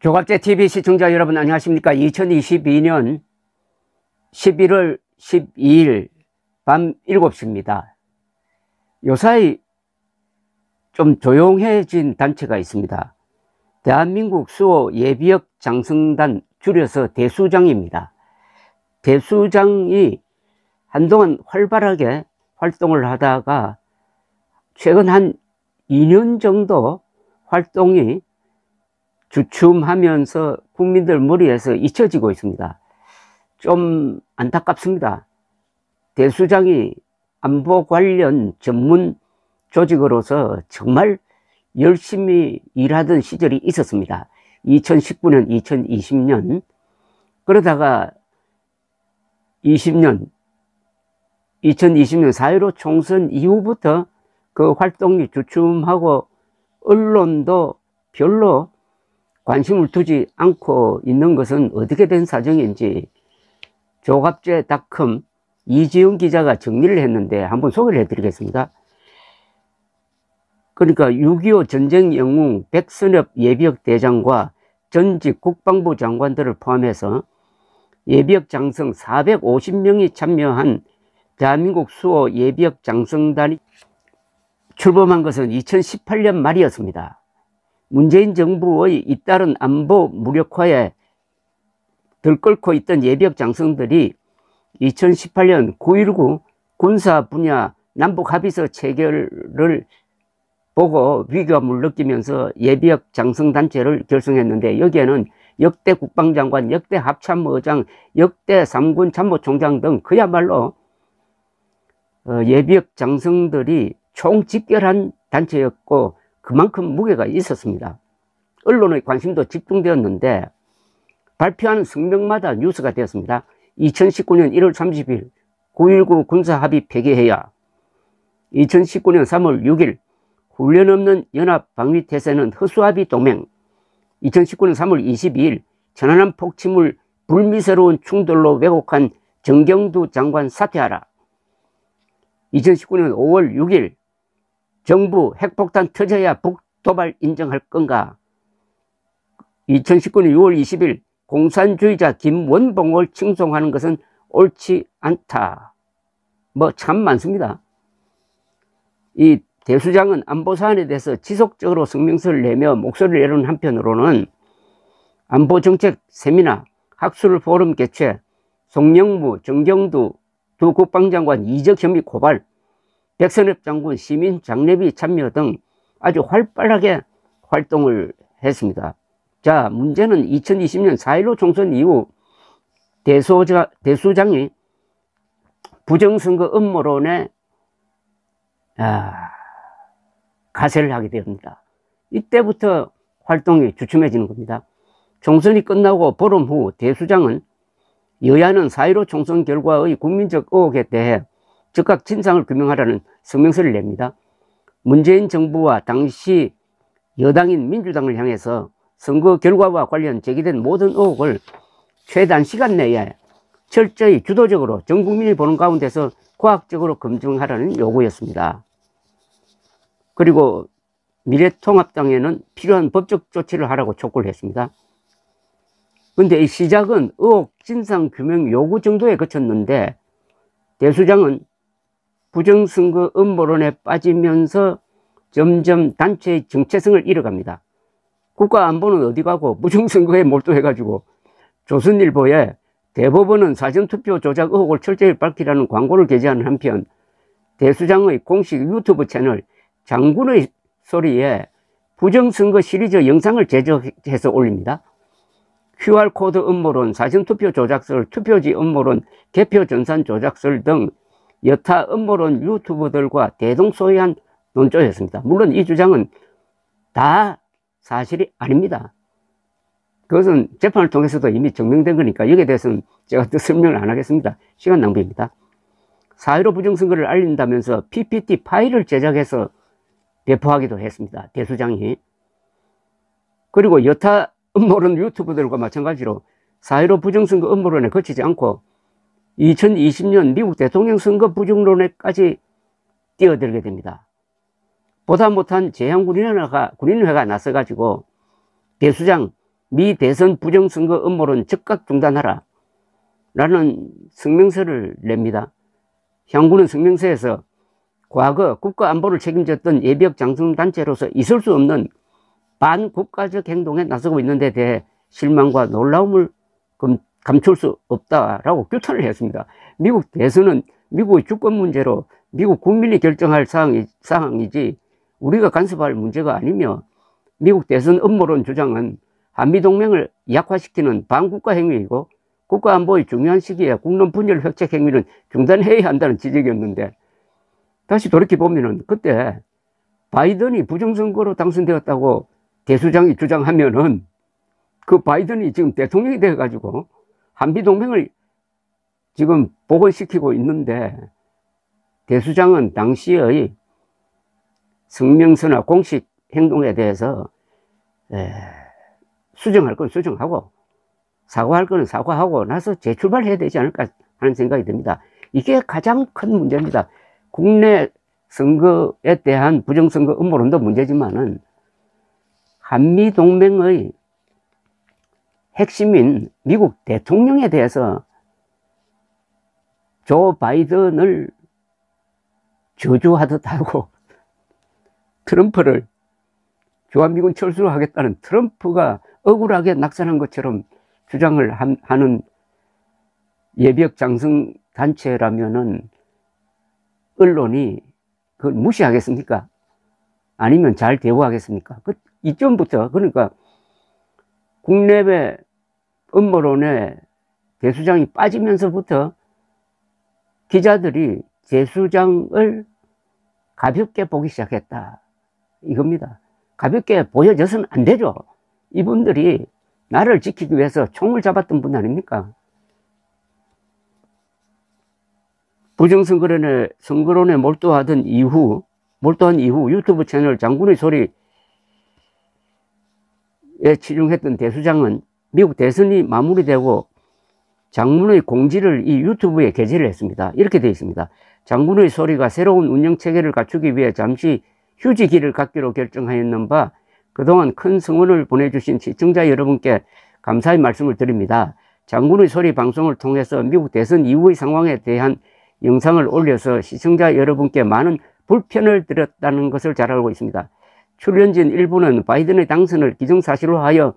조갑제 TV 시청자 여러분 안녕하십니까? 2022년 11월 12일 밤 7시입니다. 요사이 좀 조용해진 단체가 있습니다. 대한민국 수호 예비역 장성단, 줄여서 대수장입니다. 대수장이 한동안 활발하게 활동을 하다가 최근 한 2년 정도 활동이 주춤하면서 국민들 머리에서 잊혀지고 있습니다. 좀 안타깝습니다. 대수장이 안보 관련 전문 조직으로서 정말 열심히 일하던 시절이 있었습니다. 2019년, 2020년 그러다가 2020년 4.15 총선 이후부터 그 활동이 주춤하고 언론도 별로 관심을 두지 않고 있는 것은 어떻게 된 사정인지 조갑제닷컴 이지영 기자가 정리를 했는데 한번 소개를 해드리겠습니다. 그러니까 6.25 전쟁 영웅 백선엽 예비역 대장과 전직 국방부 장관들을 포함해서 예비역 장성 450명이 참여한 대한민국 수호 예비역 장성단이 출범한 것은 2018년 말이었습니다. 문재인 정부의 잇따른 안보 무력화에 들끓고 있던 예비역 장성들이 2018년 9.19 군사 분야 남북 합의서 체결을 보고 위기감을 느끼면서 예비역 장성단체를 결성했는데, 여기에는 역대 국방장관, 역대 합참의장, 역대 3군 참모총장 등 그야말로 예비역 장성들이 총집결한 단체였고 그만큼 무게가 있었습니다. 언론의 관심도 집중되었는데 발표하는 성명마다 뉴스가 되었습니다. 2019년 1월 30일 9.19 군사합의 폐기해야, 2019년 3월 6일 훈련 없는 연합방위태세는 허수아비 동맹, 2019년 3월 22일 천안함 폭침을 불미스러운 충돌로 왜곡한 정경두 장관 사퇴하라, 2019년 5월 6일 정부 핵폭탄 터져야 북도발 인정할 건가, 2019년 6월 20일 공산주의자 김원봉을 칭송하는 것은 옳지 않다. 뭐 참 많습니다. 이 대수장은 안보 사안에 대해서 지속적으로 성명서를 내며 목소리를 내는 한편으로는 안보정책 세미나, 학술 포럼 개최, 송영무, 정경두 두 국방장관 이적 혐의 고발, 백선엽 장군 시민 장례비 참여 등 아주 활발하게 활동을 했습니다. 자, 문제는 2020년 4.15 총선 이후 대수장이 부정선거 음모론에 가세를 하게 됩니다. 이때부터 활동이 주춤해지는 겁니다. 총선이 끝나고 보름 후 대수장은 여야는 4.15 총선 결과의 국민적 의혹에 대해 즉각 진상을 규명하라는 성명서를 냅니다. 문재인 정부와 당시 여당인 민주당을 향해서 선거 결과와 관련 제기된 모든 의혹을 최단 시간 내에 철저히 주도적으로 전 국민이 보는 가운데서 과학적으로 검증하라는 요구였습니다. 그리고 미래통합당에는 필요한 법적 조치를 하라고 촉구를 했습니다. 그런데 이 시작은 의혹 진상 규명 요구 정도에 그쳤는데 대수장은 부정선거 음모론에 빠지면서 점점 단체의 정체성을 잃어갑니다. 국가안보는 어디 가고 부정선거에 몰두해가지고 조선일보에 대법원은 사전투표 조작 의혹을 철저히 밝히라는 광고를 게재하는 한편 대수장의 공식 유튜브 채널 장군의 소리에 부정선거 시리즈 영상을 제작해서 올립니다. QR코드 음모론, 사전투표 조작설, 투표지 음모론, 개표 전산 조작설 등 여타 음모론 유튜버들과 대동소이한 논조였습니다. 물론 이 주장은 다 사실이 아닙니다. 그것은 재판을 통해서도 이미 증명된 거니까 여기에 대해서는 제가 또 설명을 안 하겠습니다. 시간 낭비입니다. 4.15 부정선거를 알린다면서 PPT 파일을 제작해서 배포하기도 했습니다. 대수장이. 그리고 여타 음모론 유튜버들과 마찬가지로 4.15 부정선거 음모론에 그치지 않고 2020년 미국 대통령 선거 부정론에까지 뛰어들게 됩니다. 보다 못한 제한군인회가 나서가지고 대수장 미 대선 부정선거 음모론 즉각 중단하라 라는 성명서를 냅니다. 향구는 성명서에서 과거 국가안보를 책임졌던 예비역 장성단체로서 있을 수 없는 반국가적 행동에 나서고 있는 데 대해 실망과 놀라움을 감출 수 없다라고 규탄을 했습니다. 미국 대선은 미국의 주권 문제로 미국 국민이 결정할 사항이지 우리가 간섭할 문제가 아니며, 미국 대선 음모론 주장은 한미동맹을 약화시키는 반국가 행위이고 국가안보의 중요한 시기에 국론 분열 획책 행위는 중단해야 한다는 지적이었는데, 다시 돌이켜보면은 그때 바이든이 부정선거로 당선되었다고 대수장이 주장하면은 그 바이든이 지금 대통령이 되어가지고 한미동맹을 지금 복원시키고 있는데, 대수장은 당시의 성명서나 공식 행동에 대해서 수정할 건 수정하고 사과할 거는 사과하고 나서 재출발해야 되지 않을까 하는 생각이 듭니다. 이게 가장 큰 문제입니다. 국내 선거에 대한 부정선거 음모론도 문제지만은 한미동맹의 핵심인 미국 대통령에 대해서 조 바이든을 저주하듯 하고 트럼프를 주한미군 철수를 하겠다는 트럼프가 억울하게 낙선한 것처럼 주장을 하는 예비역 장성 단체라면은 언론이 그걸 무시하겠습니까? 아니면 잘 대우하겠습니까? 이점부터, 그러니까 국내외 음모론에 대수장이 빠지면서부터 기자들이 대수장을 가볍게 보기 시작했다, 이겁니다. 가볍게 보여져서는 안 되죠. 이분들이 나를 지키기 위해서 총을 잡았던 분 아닙니까? 선거론에 몰두한 이후 유튜브 채널 장군의 소리에 치중했던 대수장은 미국 대선이 마무리되고 장군의 공지를 이 유튜브에 게재를 했습니다. 이렇게 되어 있습니다. 장군의 소리가 새로운 운영체계를 갖추기 위해 잠시 휴지기를 갖기로 결정하였는 바, 그동안 큰 성원을 보내주신 시청자 여러분께 감사의 말씀을 드립니다. 장군의 소리 방송을 통해서 미국 대선 이후의 상황에 대한 영상을 올려서 시청자 여러분께 많은 불편을 드렸다는 것을 잘 알고 있습니다. 출연진 일부는 바이든의 당선을 기정사실로 하여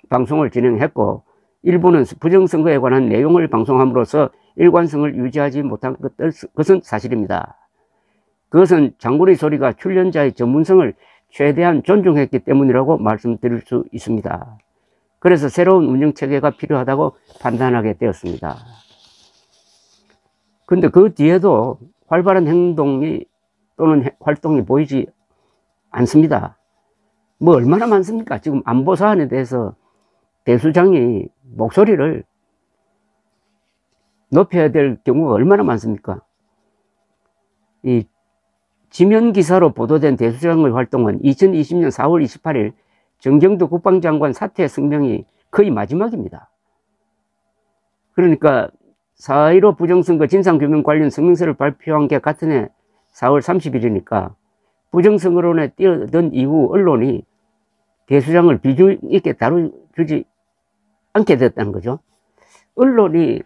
방송을 진행했고, 일부는 부정선거에 관한 내용을 방송함으로써 일관성을 유지하지 못한 것은 사실입니다. 그것은 장군의 소리가 출연자의 전문성을 최대한 존중했기 때문이라고 말씀드릴 수 있습니다. 그래서 새로운 운영체계가 필요하다고 판단하게 되었습니다. 근데 그 뒤에도 활발한 행동이 또는 활동이 보이지 않습니다. 뭐 얼마나 많습니까? 지금 안보 사안에 대해서 대수장이 목소리를 높여야 될 경우가 얼마나 많습니까? 이 지면 기사로 보도된 대수장의 활동은 2020년 4월 28일 정경도 국방장관 사퇴 성명이 거의 마지막입니다. 그러니까 4.15 부정선거 진상규명 관련 성명서를 발표한 게 같은 해 4월 30일이니까 부정선거론에 뛰어든 이후 언론이 대수장을 비중 있게 다루지 않게 됐다는 거죠. 언론이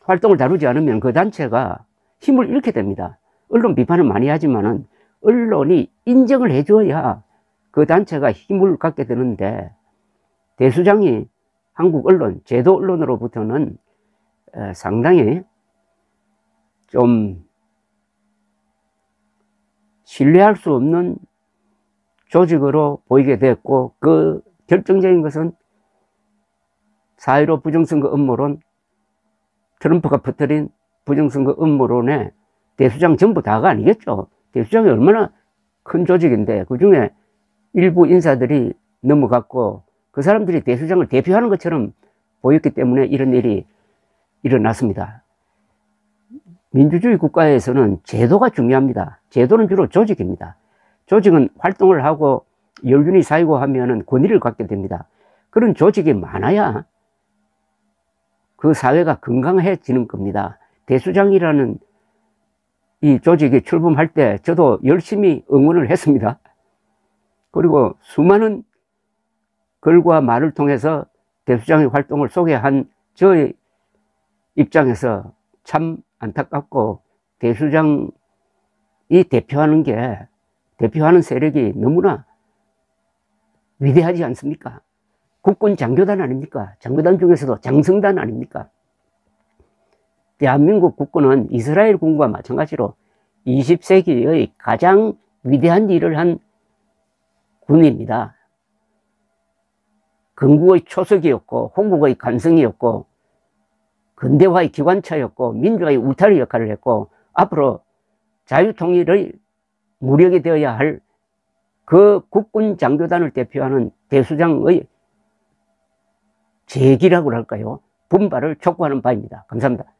활동을 다루지 않으면 그 단체가 힘을 잃게 됩니다. 언론 비판을 많이 하지만은 언론이 인정을 해줘야 그 단체가 힘을 갖게 되는데, 대수장이 한국 언론, 제도 언론으로부터는 상당히 좀 신뢰할 수 없는 조직으로 보이게 됐고, 그 결정적인 것은 4.15 부정선거 음모론, 트럼프가 퍼뜨린 부정선거 음모론에 대수장 전부 다가 아니겠죠. 대수장이 얼마나 큰 조직인데 그 중에 일부 인사들이 넘어갔고 그 사람들이 대수장을 대표하는 것처럼 보였기 때문에 이런 일이 일어났습니다. 민주주의 국가에서는 제도가 중요합니다. 제도는 주로 조직입니다. 조직은 활동을 하고 열균이 쌓이고 하면은 권위를 갖게 됩니다. 그런 조직이 많아야 그 사회가 건강해지는 겁니다. 대수장이라는 이 조직이 출범할 때 저도 열심히 응원을 했습니다. 그리고 수많은 글과 말을 통해서 대수장의 활동을 소개한 저의 입장에서 참 안타깝고, 대수장이 대표하는 세력이 너무나 위대하지 않습니까? 국군 장교단 아닙니까? 장교단 중에서도 장성단 아닙니까? 대한민국 국군은 이스라엘 군과 마찬가지로 20세기의 가장 위대한 일을 한 군입니다. 건국의 초석이었고, 홍국의 간성이었고, 근대화의 기관차였고, 민주화의 울타리 역할을 했고, 앞으로 자유통일의 무력이 되어야 할 그 국군 장교단을 대표하는 대수장의 재기라고 할까요? 분발을 촉구하는 바입니다. 감사합니다.